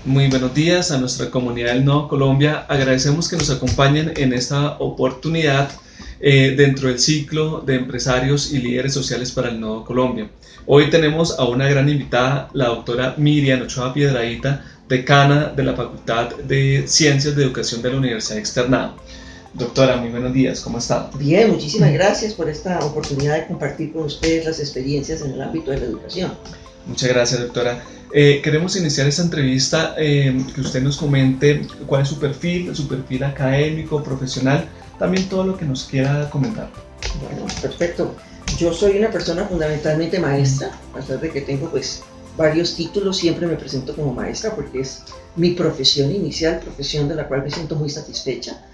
Muy buenos días a nuestra comunidad del Nuevo Colombia. Agradecemos que nos acompañen en esta oportunidad dentro del ciclo de empresarios y líderes sociales para el Nuevo Colombia. Hoy tenemos a una gran invitada, la doctora Miriam Ochoa Piedradita, decana de la Facultad de Ciencias de Educación de la Universidad Externado. Doctora, muy buenos días, ¿cómo está? Bien, muchísimas gracias por esta oportunidad de compartir con ustedes las experiencias en el ámbito de la educación. Muchas gracias, doctora. Queremos iniciar esta entrevista que usted nos comente cuál es su perfil académico, profesional, también todo lo que nos quiera comentar. Bueno, perfecto. Yo soy una persona fundamentalmente maestra, a pesar de que tengo varios títulos, siempre me presento como maestra porque es mi profesión inicial, profesión de la cual me siento muy satisfecha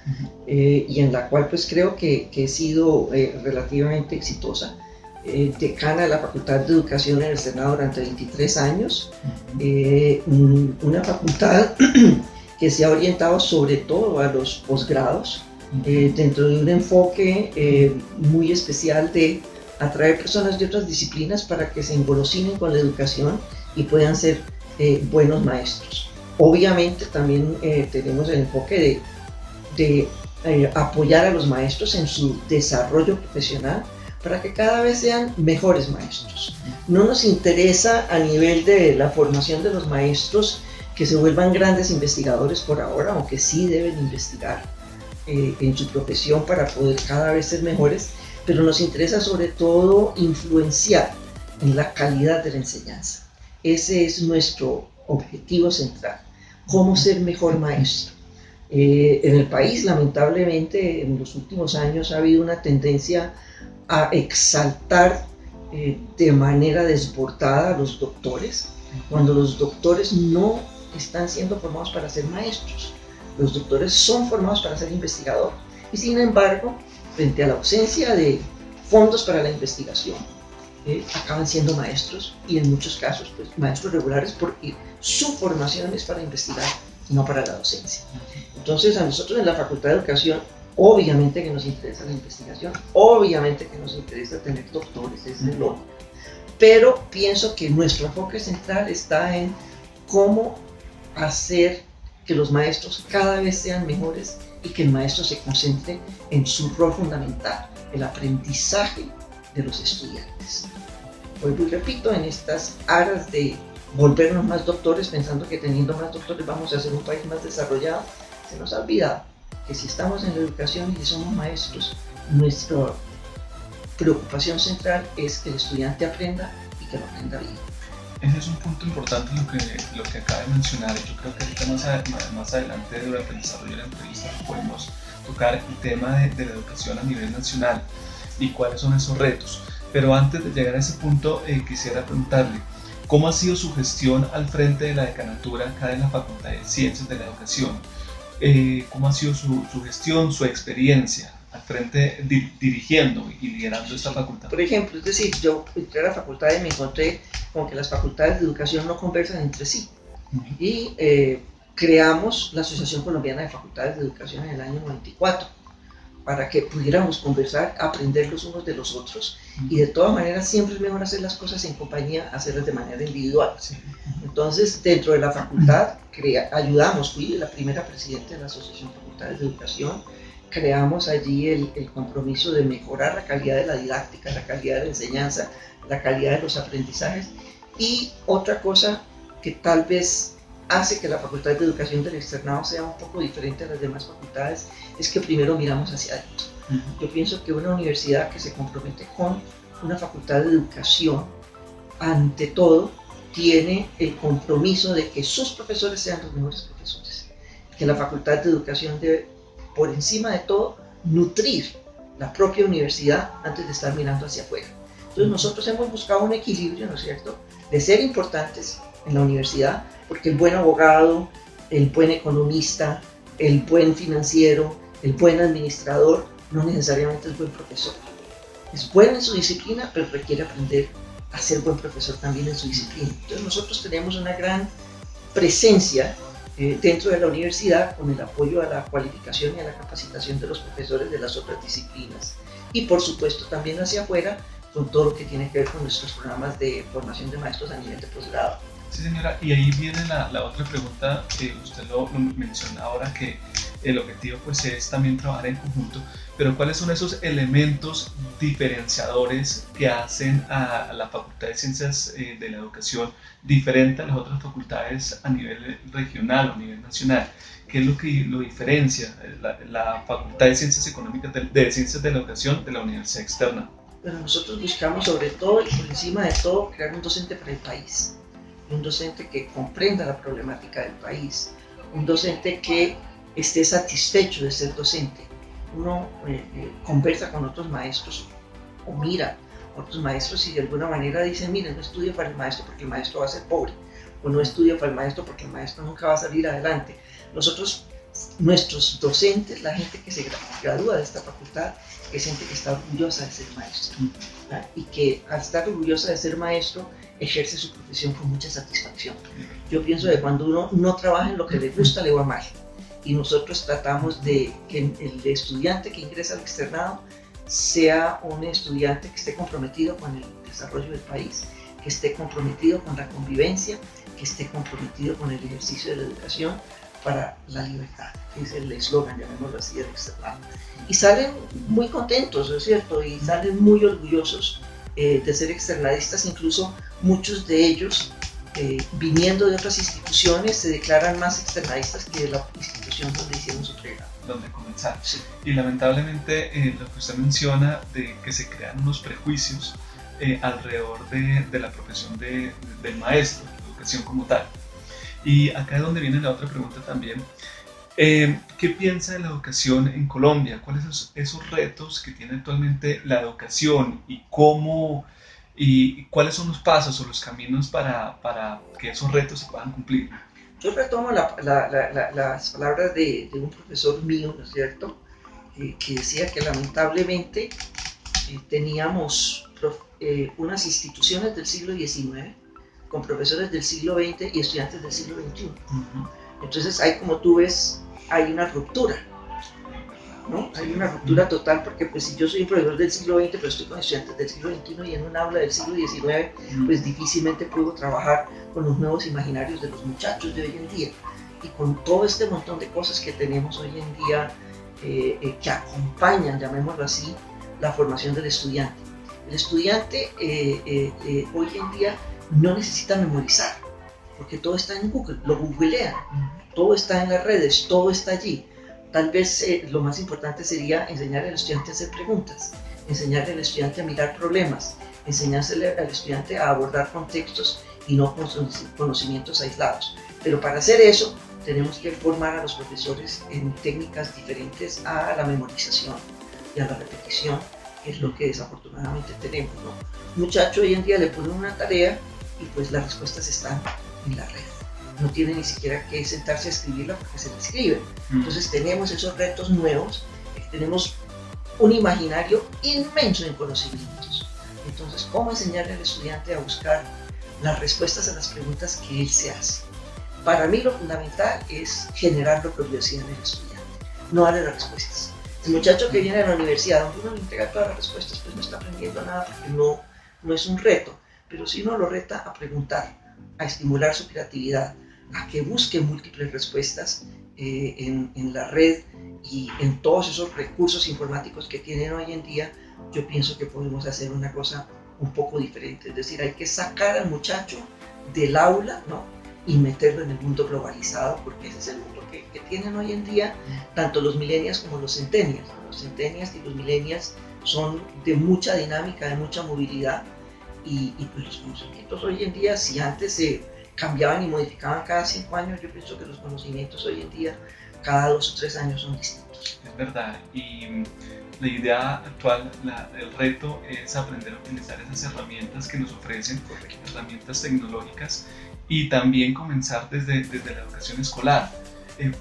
y en la cual creo que he sido relativamente exitosa. Decana de la Facultad de Educación en el Senado durante 23 años, una facultad que se ha orientado sobre todo a los posgrados, dentro de un enfoque muy especial de atraer personas de otras disciplinas para que se engolosinen con la educación y puedan ser buenos maestros. Obviamente también tenemos el enfoque de apoyar a los maestros en su desarrollo profesional para que cada vez sean mejores maestros. No nos interesa a nivel de la formación de los maestros que se vuelvan grandes investigadores por ahora, aunque sí deben investigar en su profesión para poder cada vez ser mejores, pero nos interesa sobre todo influenciar en la calidad de la enseñanza. Ese es nuestro objetivo central, cómo ser mejor maestro. En el país, lamentablemente, en los últimos años ha habido una tendencia a exaltar de manera desbordada a los doctores, cuando los doctores no están siendo formados para ser maestros. Los doctores son formados para ser investigadores y sin embargo, frente a la ausencia de fondos para la investigación, acaban siendo maestros y en muchos casos maestros regulares porque su formación es para investigar, no para la docencia. Entonces a nosotros en la Facultad de Educación obviamente que nos interesa la investigación, obviamente que nos interesa tener doctores, es de lógica, pero pienso que nuestro enfoque central está en cómo hacer que los maestros cada vez sean mejores y que el maestro se concentre en su rol fundamental, el aprendizaje de los estudiantes. Vuelvo y repito, en estas aras de volvernos más doctores, pensando que teniendo más doctores vamos a ser un país más desarrollado, se nos ha olvidado que si estamos en la educación y si somos maestros, nuestra preocupación central es que el estudiante aprenda y que lo aprenda bien. Ese es un punto importante lo que acaba de mencionar. Yo creo que ahorita más adelante durante el desarrollo de la entrevista podemos tocar el tema de la educación a nivel nacional y cuáles son esos retos. Pero antes de llegar a ese punto, quisiera preguntarle, ¿cómo ha sido su gestión al frente de la decanatura acá en la Facultad de Ciencias de la Educación? ¿Cómo ha sido su gestión, su experiencia al frente dirigiendo y liderando esta facultad? Por ejemplo, es decir, yo entré a la facultad y me encontré con que las facultades de educación no conversan entre sí. Y creamos la Asociación Colombiana de Facultades de Educación en el año 94 para que pudiéramos conversar, aprender los unos de los otros y de todas maneras siempre es mejor hacer las cosas en compañía, hacerlas de manera individual. Entonces, dentro de la facultad ayudamos, fui la primera presidenta de la Asociación de Facultades de Educación, creamos allí el compromiso de mejorar la calidad de la didáctica, la calidad de la enseñanza, la calidad de los aprendizajes y otra cosa que tal vez hace que la Facultad de Educación del Externado sea un poco diferente a las demás facultades es que primero miramos hacia adentro. Yo pienso que una universidad que se compromete con una facultad de educación, ante todo, tiene el compromiso de que sus profesores sean los mejores profesores. Que la Facultad de Educación debe, por encima de todo, nutrir la propia universidad antes de estar mirando hacia afuera. Entonces nosotros hemos buscado un equilibrio, ¿no es cierto?, de ser importantes en la universidad, porque el buen abogado, el buen economista, el buen financiero, el buen administrador, no necesariamente es buen profesor. Es bueno en su disciplina, pero requiere aprender a ser buen profesor también en su disciplina. Entonces nosotros tenemos una gran presencia dentro de la universidad con el apoyo a la cualificación y a la capacitación de los profesores de las otras disciplinas. Y por supuesto también hacia afuera con todo lo que tiene que ver con nuestros programas de formación de maestros a nivel de posgrado. Sí, señora, y ahí viene la otra pregunta que usted lo menciona ahora, que el objetivo pues es también trabajar en conjunto, pero ¿cuáles son esos elementos diferenciadores que hacen a la Facultad de Ciencias de la Educación diferente a las otras facultades a nivel regional o a nivel nacional? ¿Qué es lo que lo diferencia la Facultad de Ciencias Económicas de Ciencias de la Educación de la Universidad Externa? Bueno, nosotros buscamos sobre todo y por encima de todo crear un docente para el país, un docente que comprenda la problemática del país, un docente que esté satisfecho de ser docente. Uno conversa con otros maestros o mira a otros maestros y de alguna manera dicen, miren, no estudio para el maestro porque el maestro va a ser pobre, o no estudio para el maestro porque el maestro nunca va a salir adelante. Nosotros, nuestros docentes, la gente que se gradúa de esta facultad, es gente que está orgullosa de ser maestro, ¿verdad? Y que al estar orgullosa de ser maestro ejerce su profesión con mucha satisfacción. Yo pienso que cuando uno no trabaja en lo que le gusta, le va mal. Y nosotros tratamos de que el estudiante que ingresa al externado sea un estudiante que esté comprometido con el desarrollo del país, que esté comprometido con la convivencia, que esté comprometido con el ejercicio de la educación para la libertad, que es el eslogan, llamémoslo así, del externado. Y salen muy contentos, ¿no es cierto? Y salen muy orgullosos de ser externadistas, incluso muchos de ellos viniendo de otras instituciones se declaran más externadistas que de la institución donde hicieron su pregrado. Donde comenzaron. Sí. Y lamentablemente lo que usted menciona de que se crean unos prejuicios alrededor de la profesión del maestro, la educación como tal. Y acá es donde viene la otra pregunta también. ¿Qué piensa de la educación en Colombia? ¿Cuáles son esos retos que tiene actualmente la educación y cómo y cuáles son los pasos o los caminos para que esos retos se puedan cumplir? Yo retomo las palabras de un profesor mío, ¿no es cierto? Que decía que lamentablemente teníamos unas instituciones del siglo XIX con profesores del siglo XX y estudiantes del siglo XXI. Entonces, ahí como tú ves, hay una ruptura, ¿no? Hay una ruptura total porque pues si yo soy un profesor del siglo XX pero estoy con estudiantes del siglo XXI y en un aula del siglo XIX, pues difícilmente puedo trabajar con los nuevos imaginarios de los muchachos de hoy en día y con todo este montón de cosas que tenemos hoy en día que acompañan, llamémoslo así, la formación del estudiante. El estudiante hoy en día no necesita memorizar porque todo está en Google, lo googlean, todo está en las redes, todo está allí. Tal vez lo más importante sería enseñarle al estudiante a hacer preguntas, enseñarle al estudiante a mirar problemas, enseñársele al estudiante a abordar contextos y no conocimientos aislados. Pero para hacer eso tenemos que formar a los profesores en técnicas diferentes a la memorización y a la repetición, que es lo que desafortunadamente tenemos, ¿no? Un muchacho hoy en día le ponen una tarea y pues las respuestas están en la red. No tiene ni siquiera que sentarse a escribirla porque se la escriben. Entonces tenemos esos retos nuevos, tenemos un imaginario inmenso en conocimientos. Entonces, ¿cómo enseñarle al estudiante a buscar las respuestas a las preguntas que él se hace? Para mí lo fundamental es generar la curiosidad en el estudiante, no darle las respuestas. El muchacho que viene a la universidad, donde uno le entrega todas las respuestas, pues no está aprendiendo nada porque no es un reto. Pero si uno lo reta a preguntar, a estimular su creatividad, a que busque múltiples respuestas en la red y en todos esos recursos informáticos que tienen hoy en día, yo pienso que podemos hacer una cosa un poco diferente. Es decir, hay que sacar al muchacho del aula, ¿no? Y meterlo en el mundo globalizado, porque ese es el mundo que tienen hoy en día tanto los millennials como los centennials, ¿no? Los centennials y los millennials son de mucha dinámica, de mucha movilidad y pues los conocimientos hoy en día, si antes se cambiaban y modificaban cada 5 años, yo pienso que los conocimientos hoy en día cada 2 o 3 años son distintos. Es verdad, y la idea actual, el reto es aprender a utilizar esas herramientas que nos ofrecen, herramientas tecnológicas, y también comenzar desde la educación escolar,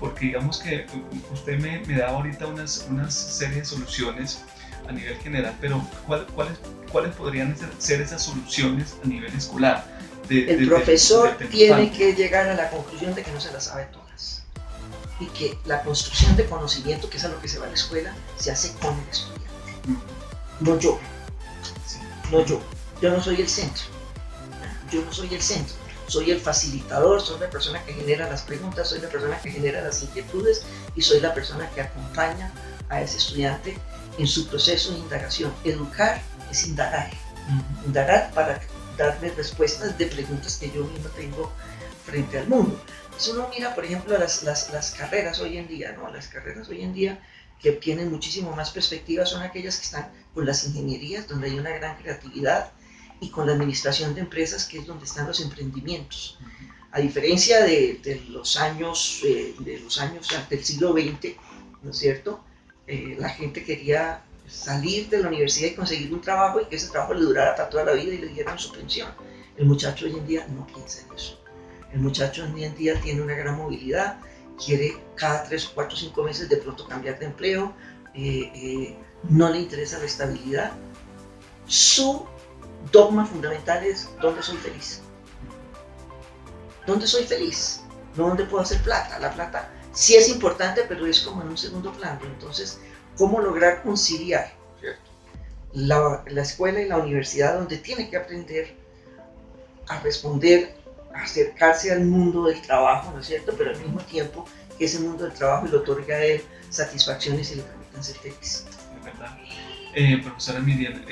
porque digamos que usted me da ahorita unas serie de soluciones a nivel general, pero ¿cuáles podrían ser esas soluciones a nivel escolar? El profesor tiene que llegar a la conclusión de que no se las sabe todas y que la construcción de conocimiento, que es a lo que se va a la escuela, se hace con el estudiante, no yo. Sí. No yo no soy el centro, yo no soy el centro. soy el facilitador, soy la persona que genera las preguntas, soy la persona que genera las inquietudes y soy la persona que acompaña a ese estudiante en su proceso de indagación. Educar es indagar, indagar para darle respuestas de preguntas que yo mismo tengo frente al mundo. Si uno mira, por ejemplo, las carreras hoy en día, ¿no? Las carreras hoy en día que tienen muchísimo más perspectiva son aquellas que están con las ingenierías, donde hay una gran creatividad, y con la administración de empresas, que es donde están los emprendimientos. A diferencia de los años del siglo XX, ¿no es cierto? La gente quería salir de la universidad y conseguir un trabajo y que ese trabajo le durara para toda la vida y le dieran su pensión. El muchacho hoy en día no piensa en eso. El muchacho hoy en día tiene una gran movilidad, quiere cada 3, 4, 5 meses de pronto cambiar de empleo, no le interesa la estabilidad. Su dogma fundamental es: ¿dónde soy feliz? ¿Dónde soy feliz? No dónde puedo hacer plata. La plata sí es importante, pero es como en un segundo plano. Entonces, ¿cómo lograr conciliar, ¿cierto?, la escuela y la universidad, donde tiene que aprender a responder, a acercarse al mundo del trabajo, ¿no es cierto?, pero al mismo tiempo que ese mundo del trabajo le otorga a él satisfacciones y le permitan ser feliz? Es verdad. Profesora Miriam,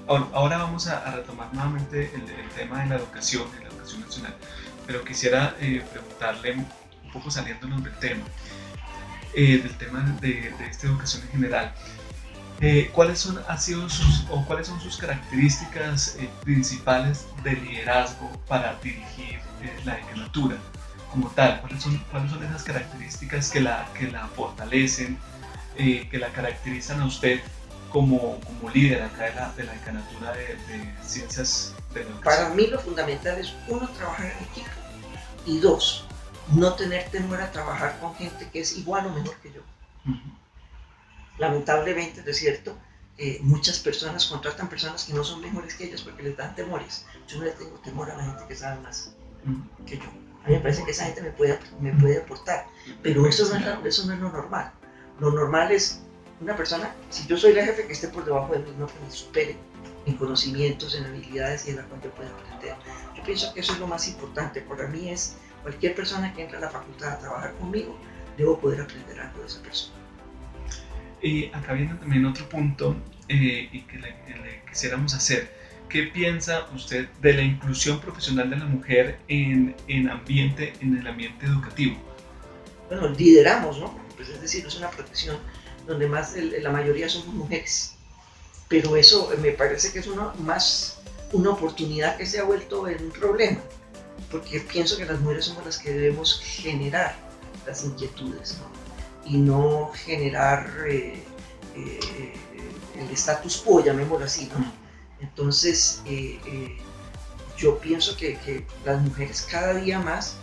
ahora vamos a retomar nuevamente el tema de la educación nacional, pero quisiera preguntarle, un poco saliéndonos del tema de esta educación en general, ¿cuáles son sus características principales de liderazgo para dirigir la decanatura como tal? ¿Cuáles son esas características que la fortalecen, que la caracterizan a usted como líder acá de la decanatura de ciencias de la educación? Para mí lo fundamental es, 1, trabajar en equipo, y 2, no tener temor a trabajar con gente que es igual o mejor que yo. Lamentablemente, ¿no es cierto?, muchas personas contratan personas que no son mejores que ellas porque les dan temores. Yo no le tengo temor a la gente que sabe más que yo. A mí me parece que esa gente me puede aportar, pero eso no es lo normal. Lo normal es una persona, si yo soy la jefe, que esté por debajo de mí, no que me supere en conocimientos, en habilidades y en la cual yo pueda aprender. Yo pienso que eso es lo más importante. Para mí es, cualquier persona que entra a la facultad a trabajar conmigo, debo poder aprender algo de esa persona. Acá viene también otro punto y que le quisiéramos hacer. ¿Qué piensa usted de la inclusión profesional de la mujer en el ambiente educativo? Bueno, lideramos, ¿no? Pues es decir, es una profesión donde más la mayoría somos mujeres, pero eso me parece que es una oportunidad que se ha vuelto en un problema, porque pienso que las mujeres somos las que debemos generar las inquietudes, ¿no?, y no generar el status quo, llamémoslo así, ¿no? Entonces, yo pienso que las mujeres cada día más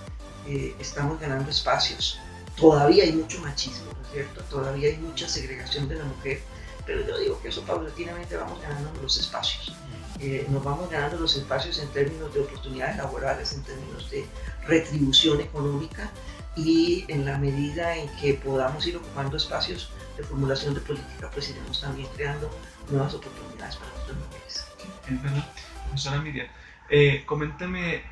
estamos ganando espacios. Todavía hay mucho machismo, ¿no es cierto? Todavía hay mucha segregación de la mujer, pero yo digo que eso paulatinamente vamos ganando los espacios. Nos vamos ganando los espacios en términos de oportunidades laborales, en términos de retribución económica, y en la medida en que podamos ir ocupando espacios de formulación de política, pues iremos también creando nuevas oportunidades para nuestras mujeres. Es verdad. Profesora Miriam, coméntame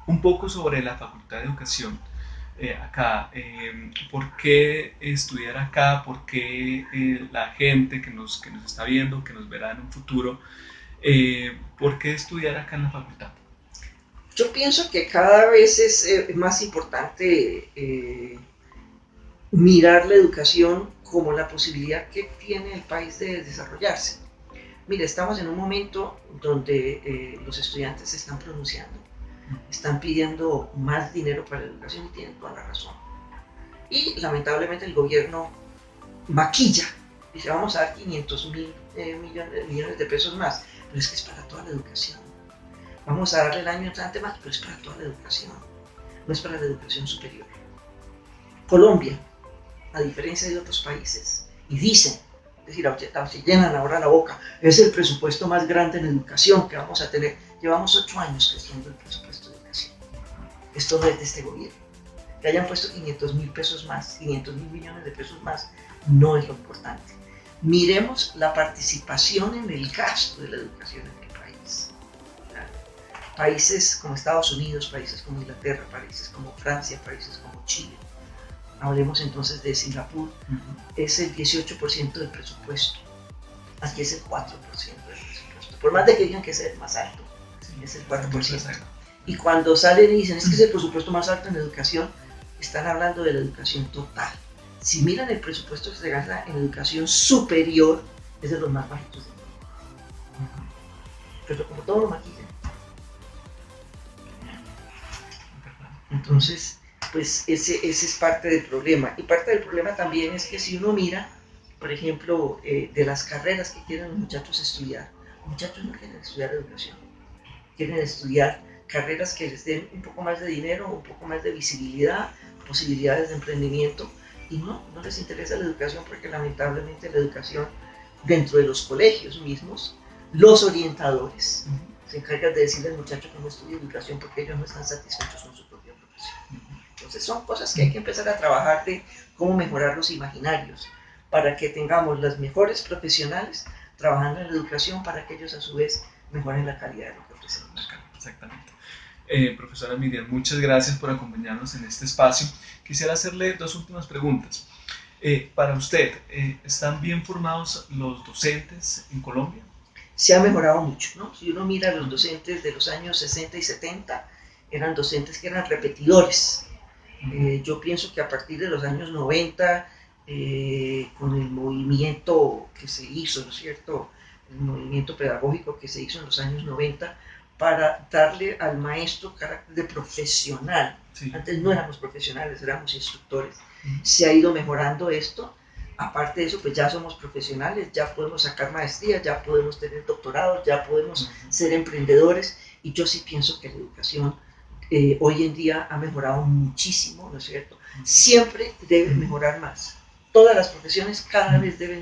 un poco sobre la Facultad de Educación acá. ¿Por qué estudiar acá? ¿Por qué la gente que nos está viendo, que nos verá en un futuro, por qué estudiar acá en la facultad? Yo pienso que cada vez es más importante mirar la educación como la posibilidad que tiene el país de desarrollarse. Mire, estamos en un momento donde los estudiantes se están pronunciando, están pidiendo más dinero para la educación y tienen toda la razón. Y lamentablemente el gobierno maquilla, dice: vamos a dar 500.000 millones de pesos más, pero es que es para toda la educación. Vamos a darle el año entrante más, pero es para toda la educación, no es para la educación superior. Colombia, a diferencia de otros países, y dicen, es decir, se llenan ahora la boca, es el presupuesto más grande en educación que vamos a tener. Llevamos 8 años creciendo el presupuesto de educación. Esto no es de este gobierno. Que hayan puesto 500.000 pesos más, 500.000 millones de pesos más, no es lo importante. Miremos la participación en el gasto de la educación en el país. países como Estados Unidos, países como Inglaterra, países como Francia, países como Chile, hablemos entonces de Singapur, es el 18% del presupuesto. Aquí es el 4% del presupuesto. Por más de que digan que es el más alto, es el 4%. Y cuando salen y dicen es que es el presupuesto más alto en educación, están hablando de la educación total. Si miran el presupuesto que se gasta en educación superior, es de los más bajitos del mundo. Pero como todo lo maquillan. Entonces, pues ese es parte del problema. Y parte del problema también es que si uno mira, por ejemplo, de las carreras que quieren los muchachos estudiar, los muchachos no quieren estudiar educación, quieren estudiar carreras que les den un poco más de dinero, un poco más de visibilidad, posibilidades de emprendimiento, y no les interesa la educación porque lamentablemente la educación dentro de los colegios mismos, los orientadores se encargan de decirle al muchacho que no estudie educación porque ellos no están satisfechos con su propia profesión. Entonces son cosas que hay que empezar a trabajar de cómo mejorar los imaginarios para que tengamos las mejores profesionales trabajando en la educación para que ellos a su vez mejoren la calidad de lo que ofrecemos. Exactamente. Profesora Miriam, muchas gracias por acompañarnos en este espacio. Quisiera hacerle dos últimas preguntas. Para usted, ¿están bien formados los docentes en Colombia? Se ha mejorado mucho, ¿no? Si uno mira a los docentes de los años 60 y 70, eran docentes que eran repetidores. Yo pienso que a partir de los años 90, con el movimiento que se hizo, ¿no es cierto?, el movimiento pedagógico que se hizo en los años 90 para darle al maestro carácter de profesional. Sí. Antes no éramos profesionales, éramos instructores. Se ha ido mejorando esto. Aparte de eso, pues ya somos profesionales, ya podemos sacar maestrías, ya podemos tener doctorados, ya podemos ser emprendedores. Y yo sí pienso que la educación hoy en día ha mejorado muchísimo, ¿no es cierto? Siempre debe mejorar más. Todas las profesiones cada vez debe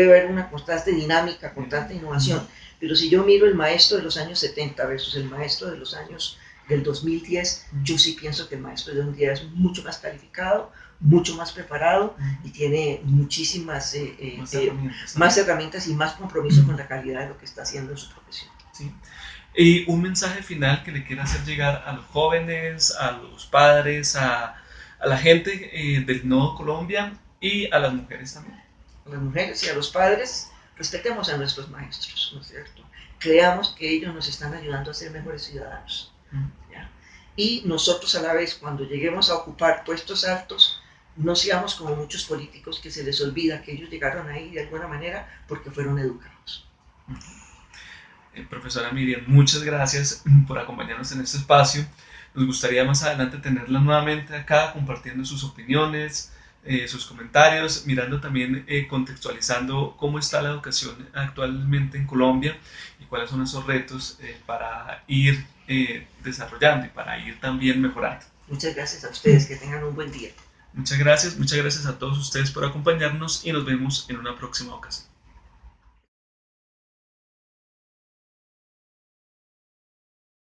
haber una constante dinámica, constante innovación. Pero si yo miro el maestro de los años 70 versus el maestro de los años del 2010, yo sí pienso que el maestro de hoy en día es mucho más calificado, mucho más preparado y tiene muchísimas más herramientas y más compromiso con la calidad de lo que está haciendo en su profesión. Sí. Y un mensaje final que le quiera hacer llegar a los jóvenes, a los padres, a la gente del Nodo Colombia y a las mujeres también. A las mujeres y a los padres, respetemos a nuestros maestros, ¿no es cierto? Creamos que ellos nos están ayudando a ser mejores ciudadanos. ¿Ya? Y nosotros a la vez, cuando lleguemos a ocupar puestos altos, no seamos como muchos políticos que se les olvida que ellos llegaron ahí de alguna manera porque fueron educados. Profesora Miriam, muchas gracias por acompañarnos en este espacio. Nos gustaría más adelante tenerla nuevamente acá compartiendo sus opiniones, sus comentarios, mirando también, contextualizando cómo está la educación actualmente en Colombia y cuáles son esos retos para ir desarrollando y para ir también mejorando. Muchas gracias a ustedes, que tengan un buen día. Muchas gracias a todos ustedes por acompañarnos y nos vemos en una próxima ocasión.